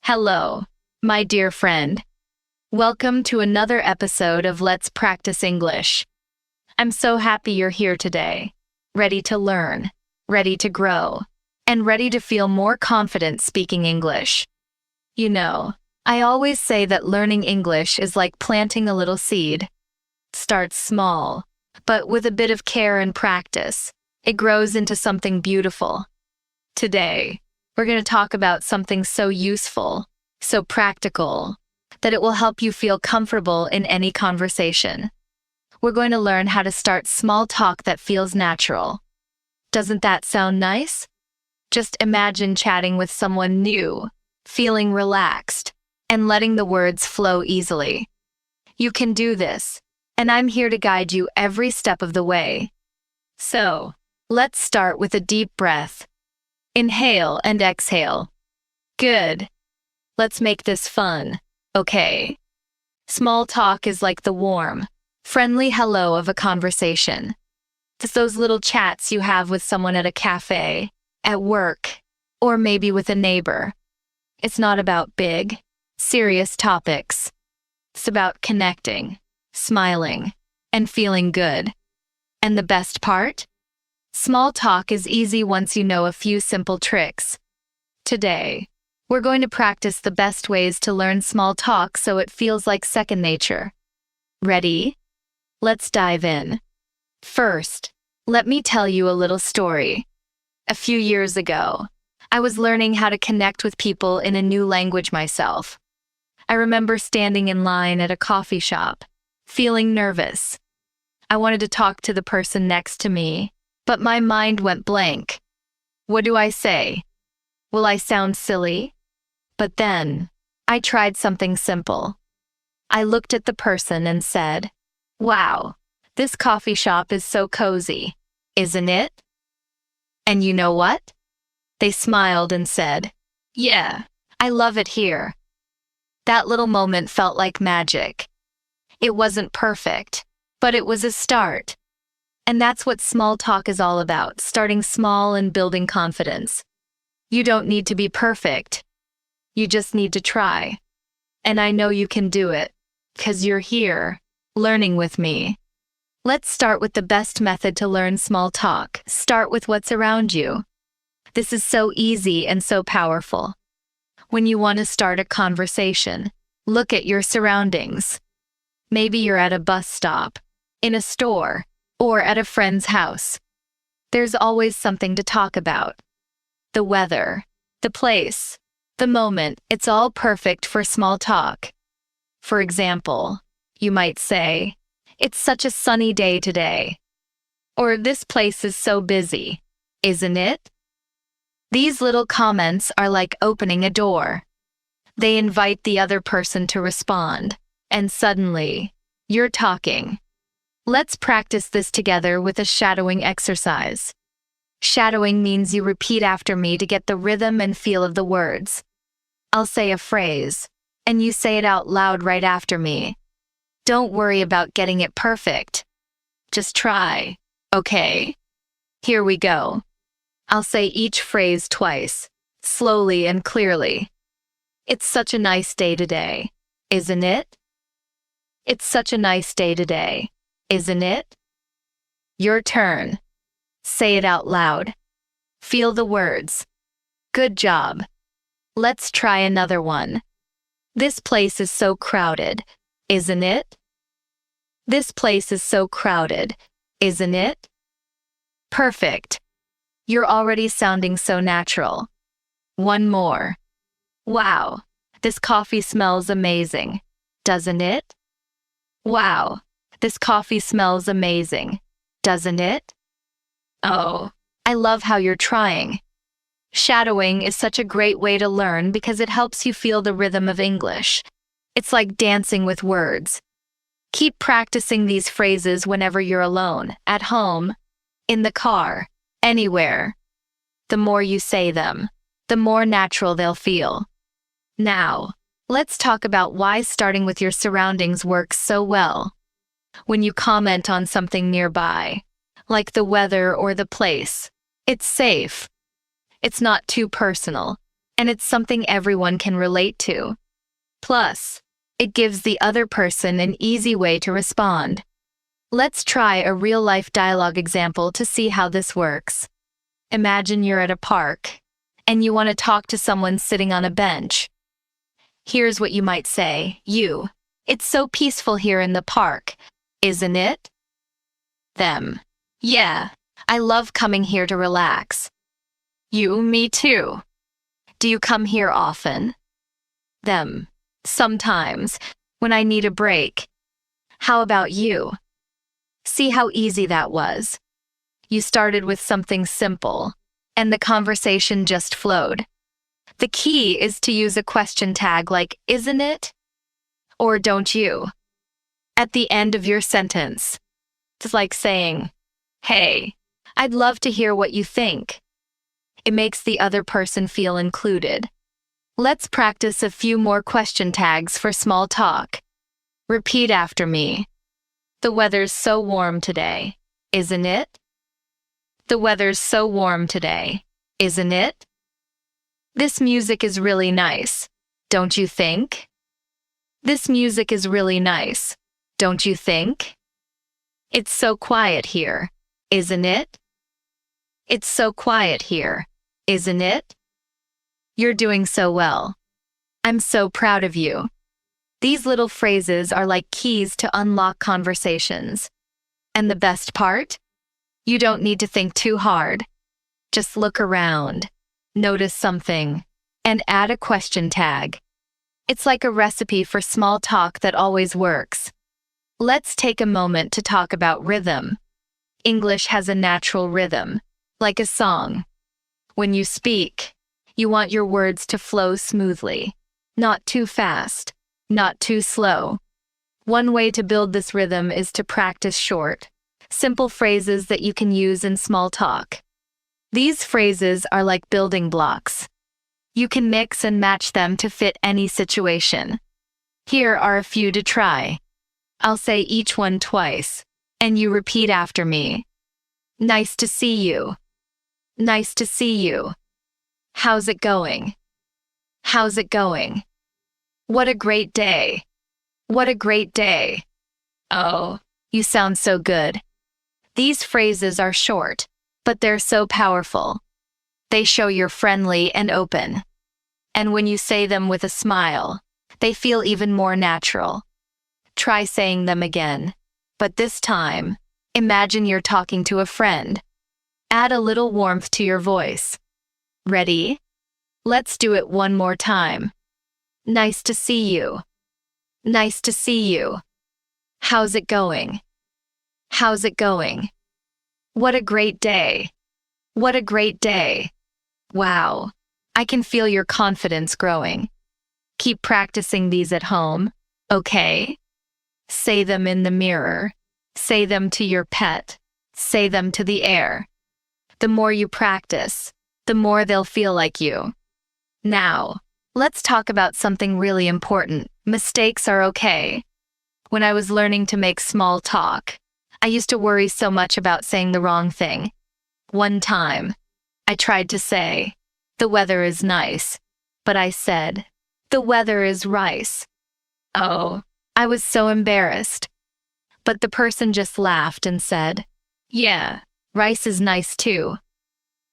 Hello, my dear friend. Welcome to another episode of Let's Practice English. I'm so happy you're here today, ready to learn, ready to grow, and ready to feel more confident speaking English. You know, I always say that learning English is like planting a little seed. Starts small, but with a bit of care and practice, it grows into something beautiful. Today, we're going to talk about something so useful, so practical, that it will help you feel comfortable in any conversation. We're going to learn how to start small talk that feels natural. Doesn't that sound nice? Just imagine chatting with someone new, feeling relaxed, and letting the words flow easily. You can do this, and I'm here to guide you every step of the way. So, let's start with a deep breath. Inhale and exhale. Good. Let's make this fun, okay? Small talk is like the warm, friendly hello of a conversation. It's those little chats you have with someone at a cafe, at work, or maybe with a neighbor. It's not about big, serious topics. It's about connecting, smiling, and feeling good. And the best part? Small talk is easy once you know a few simple tricks. Today, we're going to practice the best ways to learn small talk so it feels like second nature. Ready? Let's dive in. First, let me tell you a little story. A few years ago, I was learning how to connect with people in a new language myself. I remember standing in line at a coffee shop, feeling nervous. I wanted to talk to the person next to me, but my mind went blank. What do I say? Will I sound silly? But then, I tried something simple. I looked at the person and said, "Wow, this coffee shop is so cozy, isn't it?" And you know what? They smiled and said, "Yeah, I love it here." That little moment felt like magic. It wasn't perfect, but it was a start. And that's what small talk is all about, starting small and building confidence. You don't need to be perfect. You just need to try. And I know you can do it, 'cause you're here, learning with me. Let's start with the best method to learn small talk. Start with what's around you. This is so easy and so powerful. When you want to start a conversation, look at your surroundings. Maybe you're at a bus stop, in a store, or at a friend's house. There's always something to talk about. The weather, the place, the moment, it's all perfect for small talk. For example, you might say, "It's such a sunny day today." Or, "This place is so busy, isn't it?" These little comments are like opening a door. They invite the other person to respond, and suddenly, you're talking. Let's practice this together with a shadowing exercise. Shadowing means you repeat after me to get the rhythm and feel of the words. I'll say a phrase, and you say it out loud right after me. Don't worry about getting it perfect. Just try, okay? Here we go. I'll say each phrase twice, slowly and clearly. "It's such a nice day today, isn't it?" "It's such a nice day today, isn't it?" Your turn. Say it out loud. Feel the words. Good job. Let's try another one. "This place is so crowded, isn't it?" "This place is so crowded, isn't it?" Perfect. You're already sounding so natural. One more. "Wow, this coffee smells amazing, doesn't it?" "Wow, this coffee smells amazing, doesn't it?" Oh, I love how you're trying. Shadowing is such a great way to learn because it helps you feel the rhythm of English. It's like dancing with words. Keep practicing these phrases whenever you're alone, at home, in the car, anywhere. The more you say them, the more natural they'll feel. Now, let's talk about why starting with your surroundings works so well. When you comment on something nearby, like the weather or the place, it's safe. It's not too personal. and it's something everyone can relate to. Plus, it gives the other person an easy way to respond. Let's try a real-life dialogue example to see how this works. Imagine you're at a park, and you want to talk to someone sitting on a bench. Here's what you might say. It's so peaceful here in the park, isn't it? Them. Yeah, I love coming here to relax. Me too. Do you come here often? Them. Sometimes, when I need a break. How about you? See how easy that was? You started with something simple, and the conversation just flowed. The key is to use a question tag like, isn't it? Or don't you? At the end of your sentence. It's like saying, hey, I'd love to hear what you think. It makes the other person feel included. Let's practice a few more question tags for small talk. Repeat after me. The weather's so warm today, isn't it? The weather's so warm today, isn't it? This music is really nice, don't you think? This music is really nice, don't you think? It's so quiet here, isn't it? It's so quiet here, isn't it? You're doing so well. I'm so proud of you. These little phrases are like keys to unlock conversations. And the best part? You don't need to think too hard. Just look around, notice something, and add a question tag. It's like a recipe for small talk that always works. Let's take a moment to talk about rhythm. English has a natural rhythm, like a song. When you speak, you want your words to flow smoothly, not too fast, not too slow. One way to build this rhythm is to practice short, simple phrases that you can use in small talk. These phrases are like building blocks. You can mix and match them to fit any situation. Here are a few to try. I'll say each one twice, and you repeat after me. Nice to see you. Nice to see you. How's it going? How's it going? What a great day. What a great day. Oh, you sound so good. These phrases are short, but they're so powerful. They show you're friendly and open. And when you say them with a smile, they feel even more natural. Try saying them again, but this time, imagine you're talking to a friend. Add a little warmth to your voice. Ready? Let's do it one more time. Nice to see you. Nice to see you. How's it going? How's it going? What a great day. What a great day. Wow. I can feel your confidence growing. Keep practicing these at home, okay? Say them in the mirror. Say them to your pet. Say them to the air. The more you practice, the more they'll feel like you. Now, let's talk about something really important. Mistakes are okay. When I was learning to make small talk, I used to worry so much about saying the wrong thing. One time, I tried to say, the weather is nice, but I said, the weather is rice. Oh, I was so embarrassed. But the person just laughed and said, yeah, rice is nice too.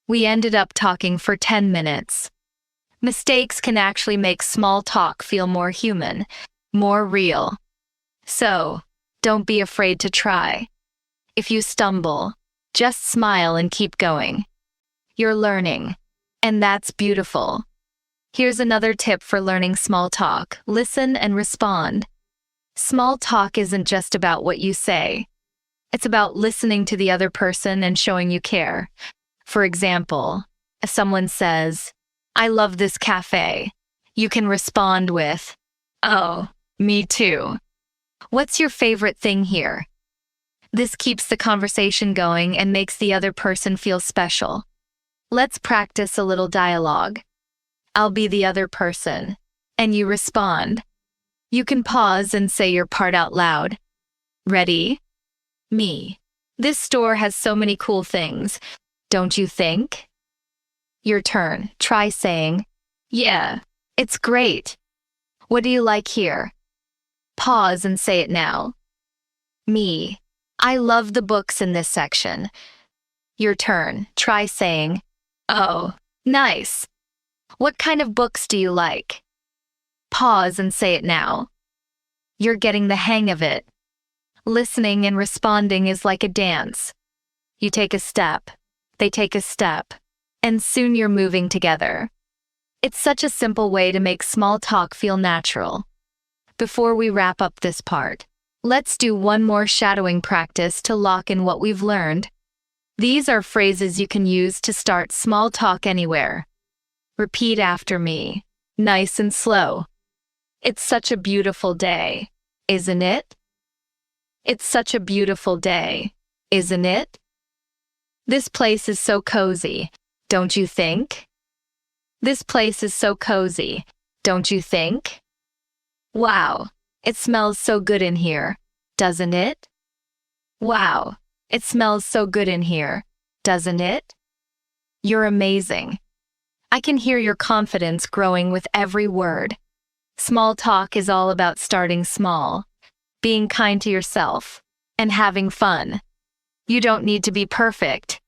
We ended up talking for 10 minutes. Mistakes can actually make small talk feel more human, more real. So, don't be afraid to try. If you stumble, just smile and keep going. You're learning, and that's beautiful. Here's another tip for learning small talk. Listen and respond. Small talk isn't just about what you say. It's about listening to the other person and showing you care. For example, if someone says, I love this cafe, you can respond with, oh, me too. What's your favorite thing here? This keeps the conversation going and makes the other person feel special. Let's practice a little dialogue. I'll be the other person, and you respond. You can pause and say your part out loud. Ready? Me. This store has so many cool things, don't you think? Your turn. Try saying, Yeah, it's great. What do you like here? Pause and say it now. Me. I love the books in this section. Your turn. Try saying, oh, nice. What kind of books do you like? Pause and say it now. You're getting the hang of it. Listening and responding is like a dance. You take a step, they take a step, and soon you're moving together. It's such a simple way to make small talk feel natural. Before we wrap up this part, let's do one more shadowing practice to lock in what we've learned. These are phrases you can use to start small talk anywhere. Repeat after me, nice and slow. It's such a beautiful day, isn't it? It's such a beautiful day, isn't it? This place is so cozy, don't you think? This place is so cozy, don't you think? Wow, it smells so good in here, doesn't it? Wow, it smells so good in here, doesn't it? You're amazing. I can hear your confidence growing with every word. Small talk is all about starting small, being kind to yourself, and having fun. You don't need to be perfect.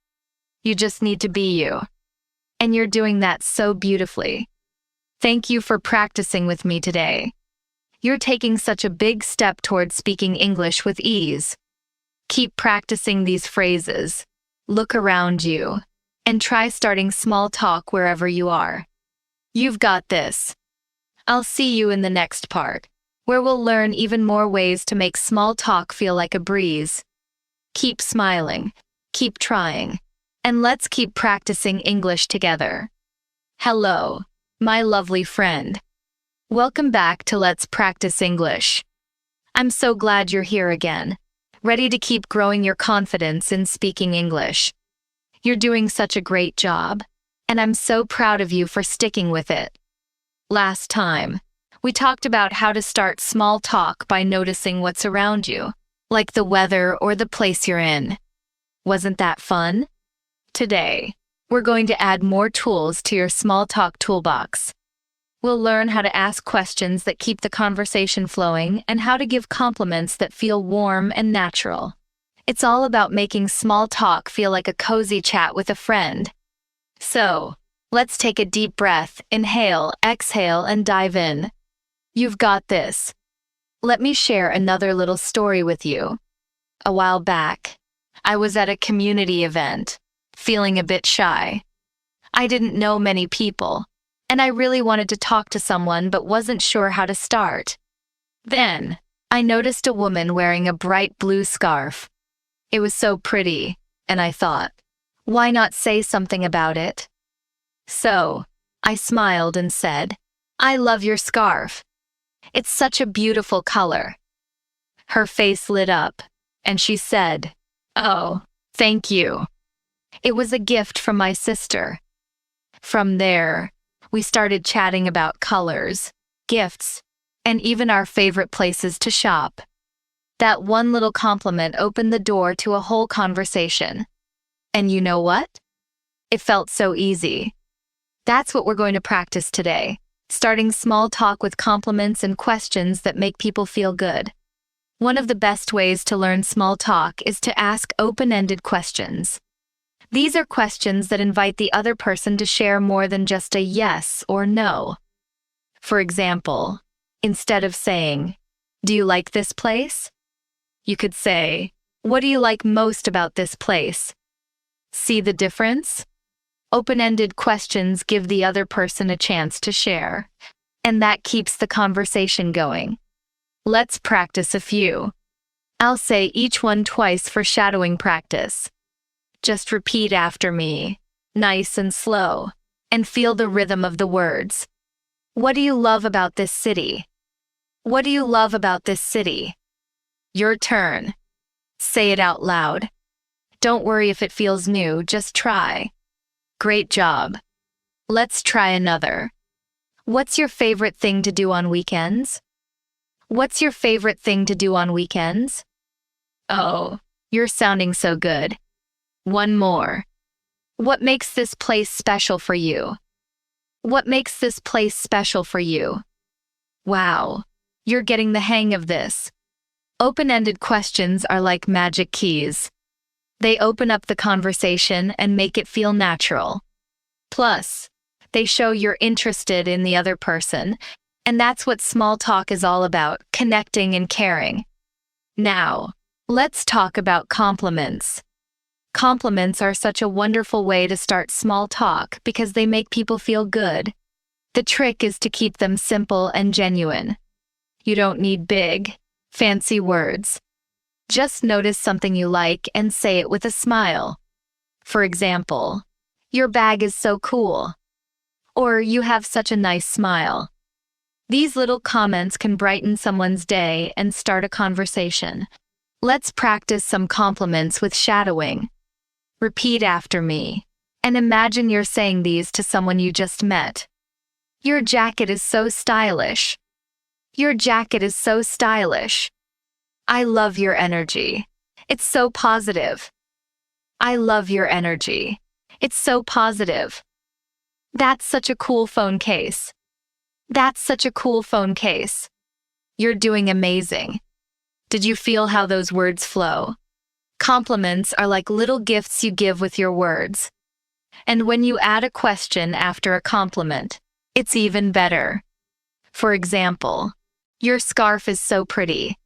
You just need to be you. And you're doing that so beautifully. Thank you for practicing with me today. You're taking such a big step towards speaking English with ease. Keep practicing these phrases. Look around you, and try starting small talk wherever you are. You've got this. I'll see you in the next part, where we'll learn even more ways to make small talk feel like a breeze. Keep smiling, keep trying, and let's keep practicing English together. Hello, my lovely friend. Welcome back to Let's Practice English. I'm so glad you're here again, ready to keep growing your confidence in speaking English. You're doing such a great job, and I'm so proud of you for sticking with it. Last time, we talked about how to start small talk by noticing what's around you, like the weather or the place you're in. Wasn't that fun? Today, we're going to add more tools to your small talk toolbox. We'll learn how to ask questions that keep the conversation flowing and how to give compliments that feel warm and natural. It's all about making small talk feel like a cozy chat with a friend. So, let's take a deep breath, inhale, exhale, and dive in. You've got this. Let me share another little story with you. A while back, I was at a community event, feeling a bit shy. I didn't know many people, and I really wanted to talk to someone but wasn't sure how to start. Then, I noticed a woman wearing a bright blue scarf. It was so pretty, and I thought, why not say something about it? So, I smiled and said, I love your scarf. It's such a beautiful color. Her face lit up, and she said, oh, thank you. It was a gift from my sister. From there, we started chatting about colors, gifts, and even our favorite places to shop. That one little compliment opened the door to a whole conversation. And you know what? It felt so easy. That's what we're going to practice today, starting small talk with compliments and questions that make people feel good. One of the best ways to learn small talk is to ask open-ended questions. These are questions that invite the other person to share more than just a yes or no. For example, instead of saying, do you like this place? You could say, what do you like most about this place? See the difference? Open-ended questions give the other person a chance to share, and that keeps the conversation going. Let's practice a few. I'll say each one twice for shadowing practice. Just repeat after me, nice and slow, and feel the rhythm of the words. What do you love about this city? What do you love about this city? Your turn. Say it out loud. Don't worry if it feels new, just try. Great job. Let's try another. What's your favorite thing to do on weekends? What's your favorite thing to do on weekends? Oh, you're sounding so good. One more. What makes this place special for you? What makes this place special for you? Wow, you're getting the hang of this. Open-ended questions are like magic keys. They open up the conversation and make it feel natural. Plus, they show you're interested in the other person, and that's what small talk is all about, connecting and caring. Now, let's talk about compliments. Compliments are such a wonderful way to start small talk because they make people feel good. The trick is to keep them simple and genuine. You don't need big, fancy words. Just notice something you like and say it with a smile. For example, "Your bag is so cool," or "You have such a nice smile." These little comments can brighten someone's day and start a conversation. Let's practice some compliments with shadowing. Repeat after me, and imagine you're saying these to someone you just met. "Your jacket is so stylish." "Your jacket is so stylish." "I love your energy. It's so positive." "I love your energy. It's so positive." "That's such a cool phone case." "That's such a cool phone case." "You're doing amazing." Did you feel how those words flow? Compliments are like little gifts you give with your words. And when you add a question after a compliment, it's even better. For example, "Your scarf is so pretty.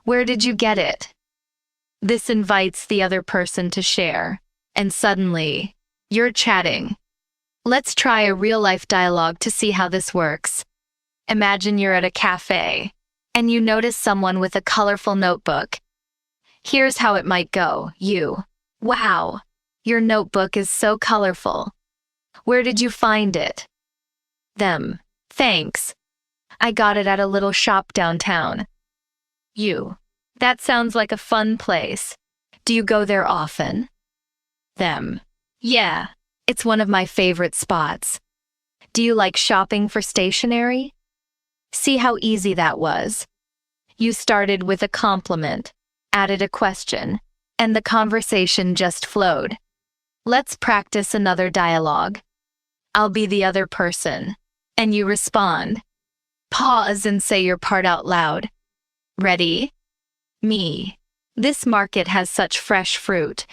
Where did you get it?" This invites the other person to share, and suddenly, you're chatting. Let's try a real-life dialogue to see how this works. Imagine you're at a cafe, and you notice someone with a colorful notebook. Here's how it might go. You: "Wow, your notebook is so colorful. Where did you find it?" Them: "Thanks. I got it at a little shop downtown." You: "That sounds like a fun place. Do you go there often?" Them: "Yeah, it's one of my favorite spots." Do you like shopping for stationery? See how easy that was? You started with a compliment, added a question, and the conversation just flowed. Let's practice another dialogue. I'll be the other person, and you respond. Pause and say your part out loud. Ready? Me: "This market has such fresh fruit,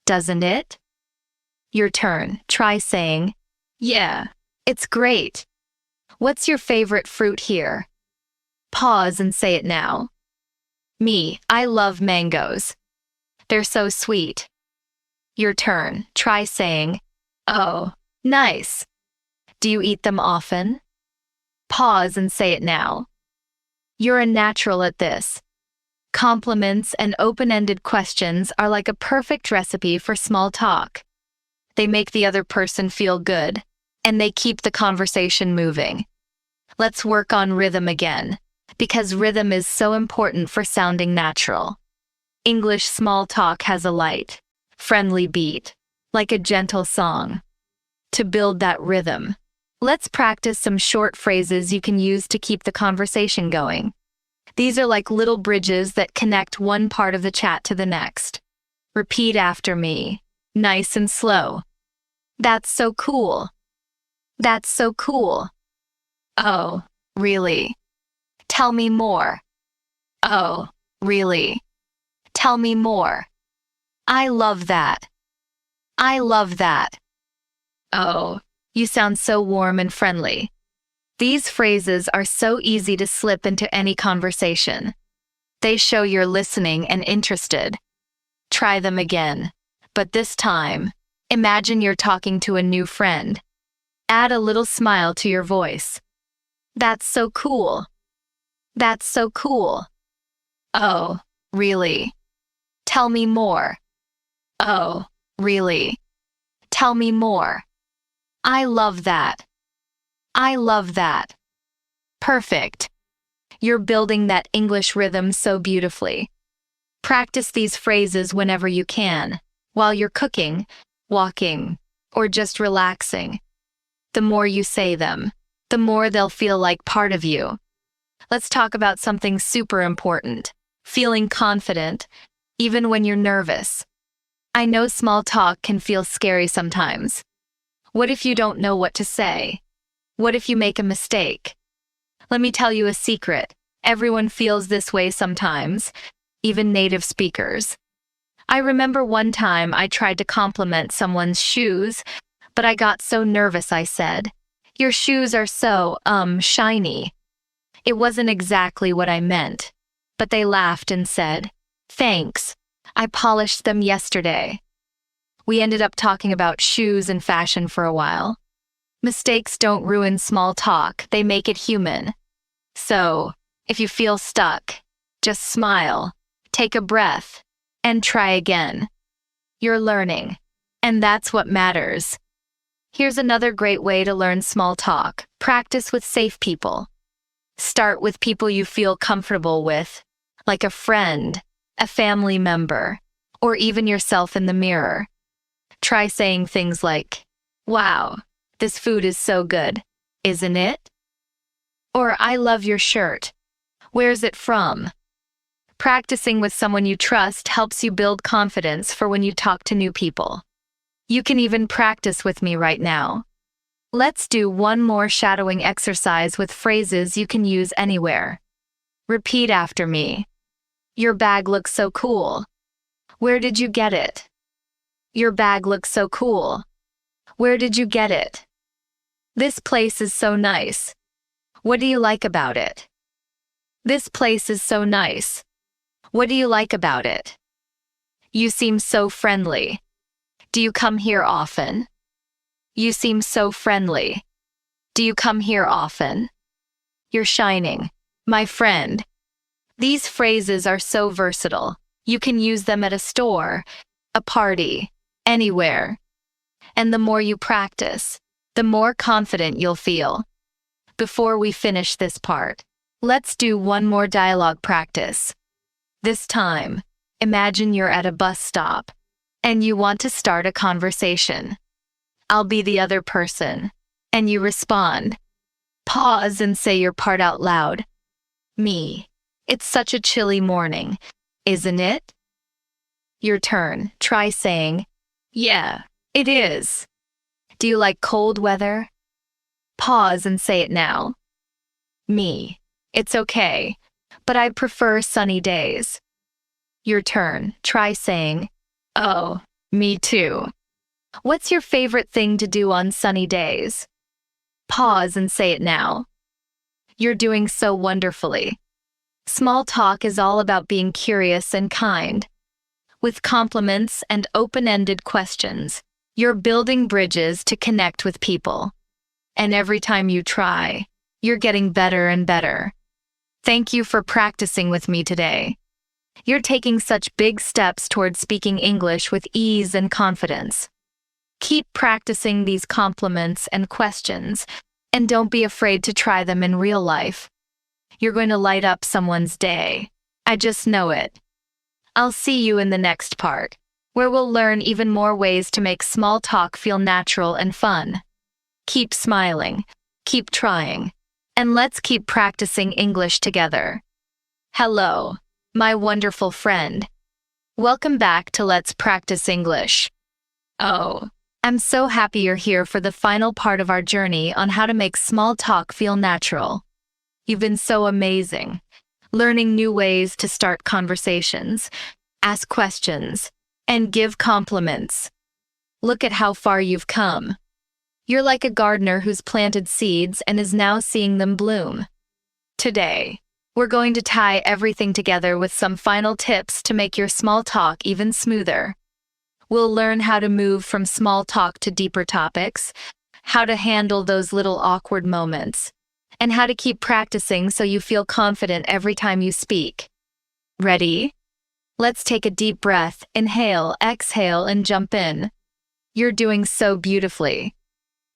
doesn't it?" Your turn. Try saying, "Yeah, it's great. What's your favorite fruit here?" Pause and say it now. Me: "I love mangoes. They're so sweet." Your turn. Try saying, "Oh, nice. Do you eat them often?" Pause and say it now. You're a natural at this. Compliments and open-ended questions are like a perfect recipe for small talk. They make the other person feel good, and they keep the conversation moving. Let's work on rhythm again, because rhythm is so important for sounding natural. English small talk has a light, friendly beat, like a gentle song. To build that rhythm, let's practice some short phrases you can use to keep the conversation going. These are like little bridges that connect one part of the chat to the next. Repeat after me, nice and slow. That's so cool. That's so cool. Oh, really? Tell me more. Oh, really? Tell me more. I love that. I love that. Oh, you sound so warm and friendly. These phrases are so easy to slip into any conversation. They show you're listening and interested. Try them again, but this time, imagine you're talking to a new friend. Add a little smile to your voice. That's so cool. That's so cool. Oh, really? Tell me more. Oh, really? Tell me more. I love that. I love that. Perfect. You're building that English rhythm so beautifully. Practice these phrases whenever you can, while you're cooking, walking, or just relaxing. The more you say them, the more they'll feel like part of you. Let's talk about something super important: feeling confident, even when you're nervous. I know small talk can feel scary sometimes. What if you don't know what to say? What if you make a mistake? Let me tell you a secret. Everyone feels this way sometimes, even native speakers. I remember one time I tried to compliment someone's shoes, but I got so nervous I said, "Your shoes are so, shiny." It wasn't exactly what I meant, but they laughed and said, "Thanks. I polished them yesterday." We ended up talking about shoes and fashion for a while. Mistakes don't ruin small talk, they make it human. So, if you feel stuck, just smile, take a breath, and try again. You're learning, and that's what matters. Here's another great way to learn small talk. Practice with safe people. Start with people you feel comfortable with, like a friend, a family member, or even yourself in the mirror. Try saying things like, "Wow, this food is so good, isn't it?" Or, "I love your shirt. Where's it from?" Practicing with someone you trust helps you build confidence for when you talk to new people. You can even practice with me right now. Let's do one more shadowing exercise with phrases you can use anywhere. Repeat after me. Your bag looks so cool. Where did you get it? Your bag looks so cool. Where did you get it? This place is so nice. What do you like about it? This place is so nice. What do you like about it? You seem so friendly. Do you come here often? You seem so friendly. Do you come here often? You're shining, my friend. These phrases are so versatile. You can use them at a store, a party, anywhere. And the more you practice, the more confident you'll feel. Before we finish this part, let's do one more dialogue practice. This time, imagine you're at a bus stop, and you want to start a conversation. I'll be the other person, and you respond. Pause and say your part out loud. Me. It's such a chilly morning, isn't it? Your turn. Try saying, "Yeah, it is." Do you like cold weather? Pause and say it now. Me. It's okay, but I prefer sunny days. Your turn. Try saying, "Oh, me too." What's your favorite thing to do on sunny days? Pause and say it now. You're doing so wonderfully. Small talk is all about being curious and kind. With compliments and open-ended questions, you're building bridges to connect with people. And every time you try, you're getting better and better. Thank you for practicing with me today. You're taking such big steps towards speaking English with ease and confidence. Keep practicing these compliments and questions, and don't be afraid to try them in real life. You're going to light up someone's day. I just know it. I'll see you in the next part, where we'll learn even more ways to make small talk feel natural and fun. Keep smiling, keep trying, and let's keep practicing English together. Hello, my wonderful friend. Welcome back to Let's Practice English. Oh, I'm so happy you're here for the final part of our journey on how to make small talk feel natural. You've been so amazing, learning new ways to start conversations, ask questions, and give compliments. Look at how far you've come. You're like a gardener who's planted seeds and is now seeing them bloom. Today, we're going to tie everything together with some final tips to make your small talk even smoother. We'll learn how to move from small talk to deeper topics, how to handle those little awkward moments, and how to keep practicing so you feel confident every time you speak. Ready? Let's take a deep breath, inhale, exhale, and jump in. You're doing so beautifully.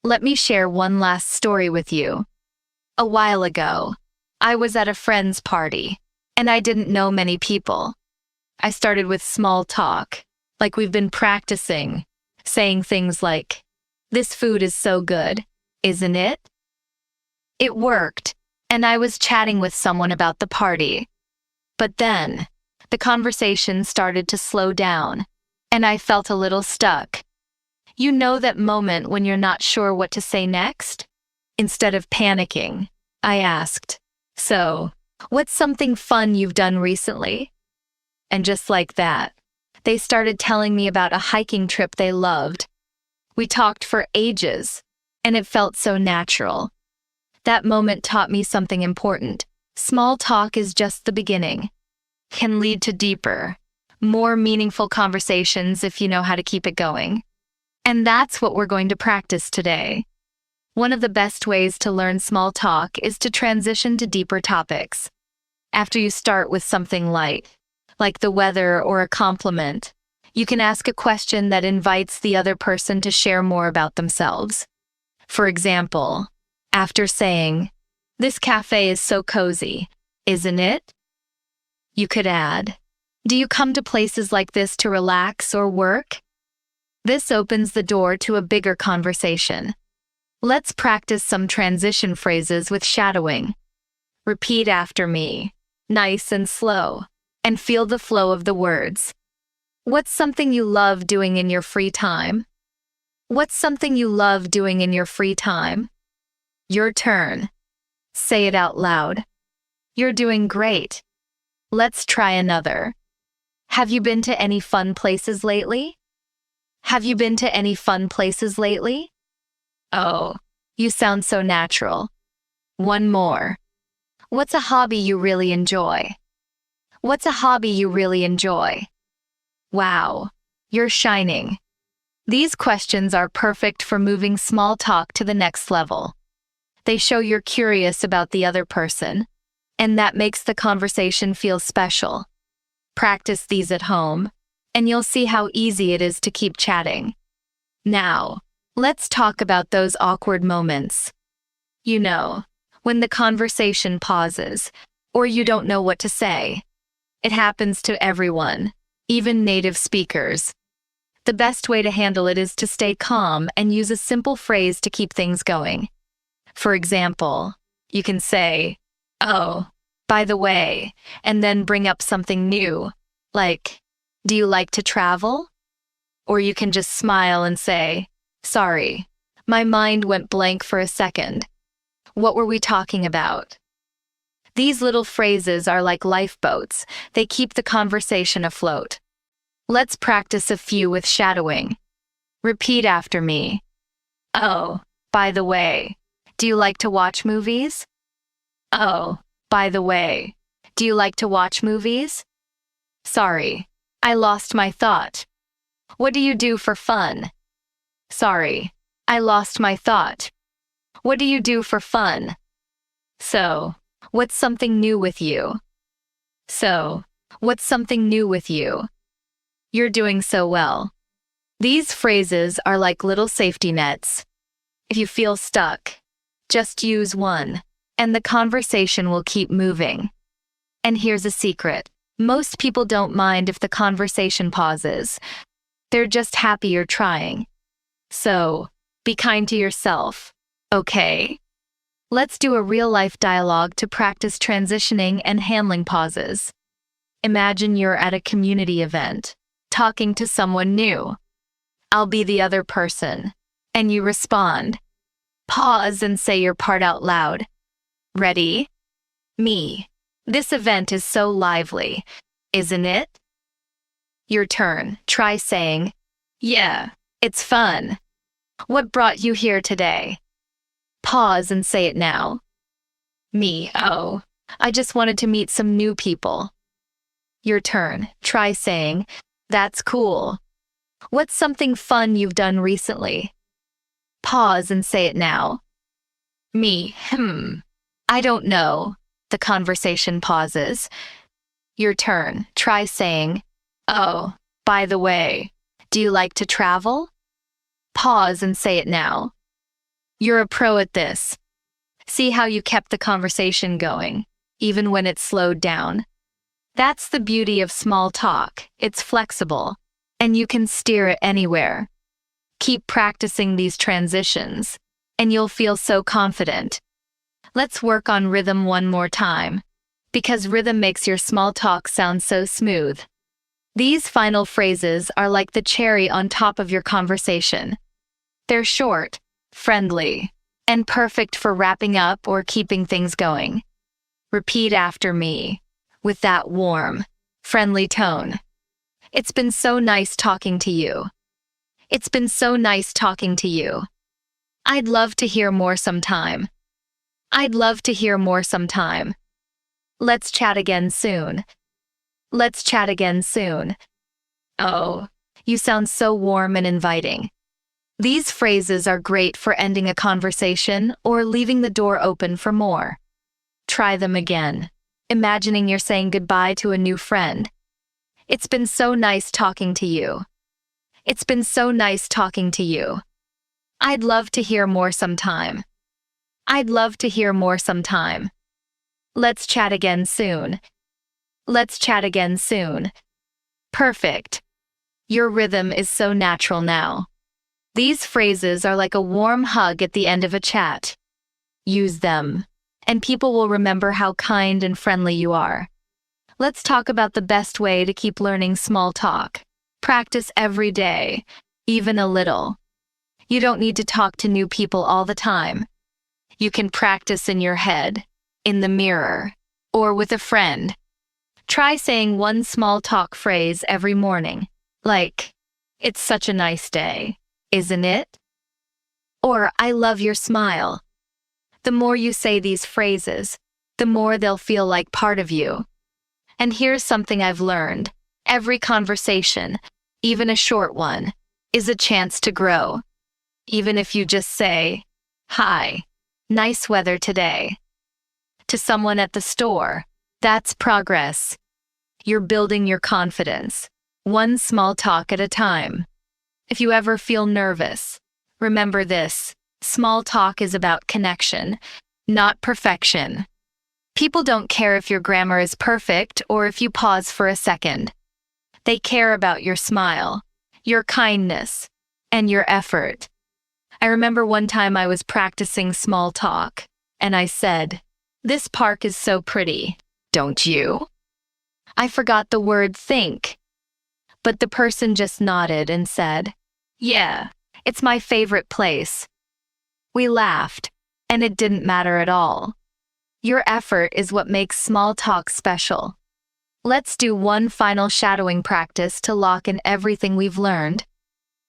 Let me share one last story with you. A while ago, I was at a friend's party, and I didn't know many people. I started with small talk, like we've been practicing, saying things like, "This food is so good, isn't it?" It worked, and I was chatting with someone about the party. But then, the conversation started to slow down, and I felt a little stuck. You know that moment when you're not sure what to say next? Instead of panicking, I asked, "So, what's something fun you've done recently?" And just like that, they started telling me about a hiking trip they loved. We talked for ages, and it felt so natural. That moment taught me something important. Small talk is just the beginning. Can lead to deeper, more meaningful conversations if you know how to keep it going. And that's what we're going to practice today. One of the best ways to learn small talk is to transition to deeper topics. After you start with something light, like the weather or a compliment, you can ask a question that invites the other person to share more about themselves. For example, after saying, "This cafe is so cozy, isn't it?" you could add, "Do you come to places like this to relax or work?" This opens the door to a bigger conversation. Let's practice some transition phrases with shadowing. Repeat after me, nice and slow, and feel the flow of the words. What's something you love doing in your free time? What's something you love doing in your free time? Your turn. Say it out loud. You're doing great. Let's try another. Have you been to any fun places lately? Have you been to any fun places lately? Oh, you sound so natural. One more. What's a hobby you really enjoy? What's a hobby you really enjoy? Wow, you're shining. These questions are perfect for moving small talk to the next level. They show you're curious about the other person, and that makes the conversation feel special. Practice these at home, and you'll see how easy it is to keep chatting. Now, let's talk about those awkward moments. You know, when the conversation pauses, or you don't know what to say. It happens to everyone, even native speakers. The best way to handle it is to stay calm and use a simple phrase to keep things going. For example, you can say, "Oh, by the way," and then bring up something new, like, "Do you like to travel?" Or you can just smile and say, "Sorry, my mind went blank for a second. What were we talking about?" These little phrases are like lifeboats. They keep the conversation afloat. Let's practice a few with shadowing. Repeat after me. "Oh, by the way, do you like to watch movies?" "Oh, by the way, do you like to watch movies?" "Sorry, I lost my thought." "What do you do for fun?" "Sorry, I lost my thought." "What do you do for fun?" "So, what's something new with you?" "So, what's something new with you?" You're doing so well. These phrases are like little safety nets. If you feel stuck, just use one, and the conversation will keep moving. And here's a secret. Most people don't mind if the conversation pauses. They're just happy you're trying. So, be kind to yourself, okay? Let's do a real-life dialogue to practice transitioning and handling pauses. Imagine you're at a community event, talking to someone new. I'll be the other person, and you respond. Pause and say your part out loud. Ready? Me. This event is so lively, isn't it? Your turn. Try saying, "Yeah, it's fun. What brought you here today?" Pause and say it now. Me. "Oh, I just wanted to meet some new people." Your turn. Try saying, "That's cool. What's something fun you've done recently?" Pause and say it now. Me. I don't know." The conversation pauses. Your turn. Try saying, "Oh, by the way, do you like to travel?" Pause and say it now. You're a pro at this. See how you kept the conversation going, even when it slowed down. That's the beauty of small talk. It's flexible, and you can steer it anywhere. Keep practicing these transitions, and you'll feel so confident. Let's work on rhythm one more time, because rhythm makes your small talk sound so smooth. These final phrases are like the cherry on top of your conversation. They're short, friendly, and perfect for wrapping up or keeping things going. Repeat after me with that warm, friendly tone. It's been so nice talking to you. It's been so nice talking to you. I'd love to hear more sometime. I'd love to hear more sometime. Let's chat again soon. Let's chat again soon. Oh, you sound so warm and inviting. These phrases are great for ending a conversation or leaving the door open for more. Try them again, imagining you're saying goodbye to a new friend. It's been so nice talking to you. It's been so nice talking to you. I'd love to hear more sometime. I'd love to hear more sometime. Let's chat again soon. Let's chat again soon. Perfect. Your rhythm is so natural now. These phrases are like a warm hug at the end of a chat. Use them, and people will remember how kind and friendly you are. Let's talk about the best way to keep learning small talk. Practice every day, even a little. You don't need to talk to new people all the time. You can practice in your head, in the mirror, or with a friend. Try saying one small talk phrase every morning, like, "It's such a nice day, isn't it?" Or, "I love your smile." The more you say these phrases, the more they'll feel like part of you. And here's something I've learned. Every conversation, even a short one, is a chance to grow. Even if you just say, "Hi, nice weather today," to someone at the store, that's progress. You're building your confidence, one small talk at a time. If you ever feel nervous, remember this: small talk is about connection, not perfection. People don't care if your grammar is perfect or if you pause for a second. They care about your smile, your kindness, and your effort. I remember one time I was practicing small talk, and I said, "This park is so pretty, don't you?" I forgot the word think, but the person just nodded and said, "Yeah, it's my favorite place." We laughed, and it didn't matter at all. Your effort is what makes small talk special. Let's do one final shadowing practice to lock in everything we've learned.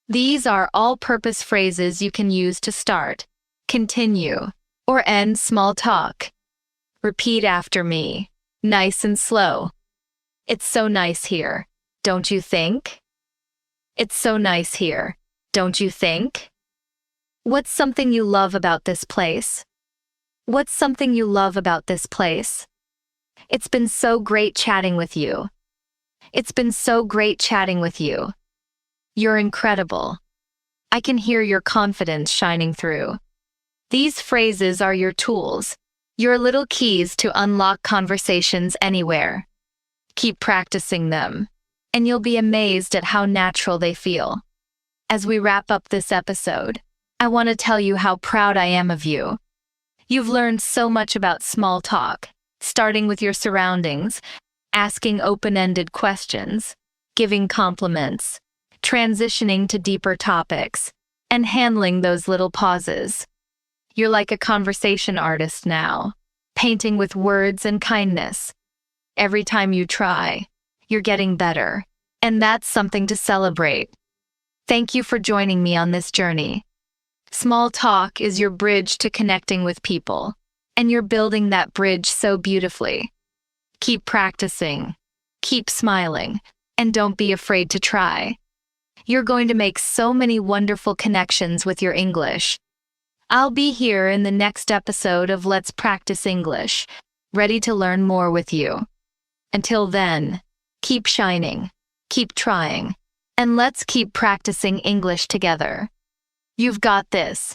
These are all-purpose phrases you can use to start, continue, or end small talk. Repeat after me, nice and slow. It's so nice here, don't you think? It's so nice here, don't you think? What's something you love about this place? What's something you love about this place? It's been so great chatting with you. It's been so great chatting with you. You're incredible. I can hear your confidence shining through. These phrases are your tools, your little keys to unlock conversations anywhere. Keep practicing them, and you'll be amazed at how natural they feel. As we wrap up this episode, I want to tell you how proud I am of you. You've learned so much about small talk, starting with your surroundings, asking open-ended questions, giving compliments, transitioning to deeper topics, and handling those little pauses. You're like a conversation artist now, painting with words and kindness. Every time you try, you're getting better, and that's something to celebrate. Thank you for joining me on this journey. Small talk is your bridge to connecting with people, and you're building that bridge so beautifully. Keep practicing, keep smiling, and don't be afraid to try. You're going to make so many wonderful connections with your English. I'll be here in the next episode of Let's Practice English, ready to learn more with you. Until then, keep shining, keep trying, and let's keep practicing English together. You've got this.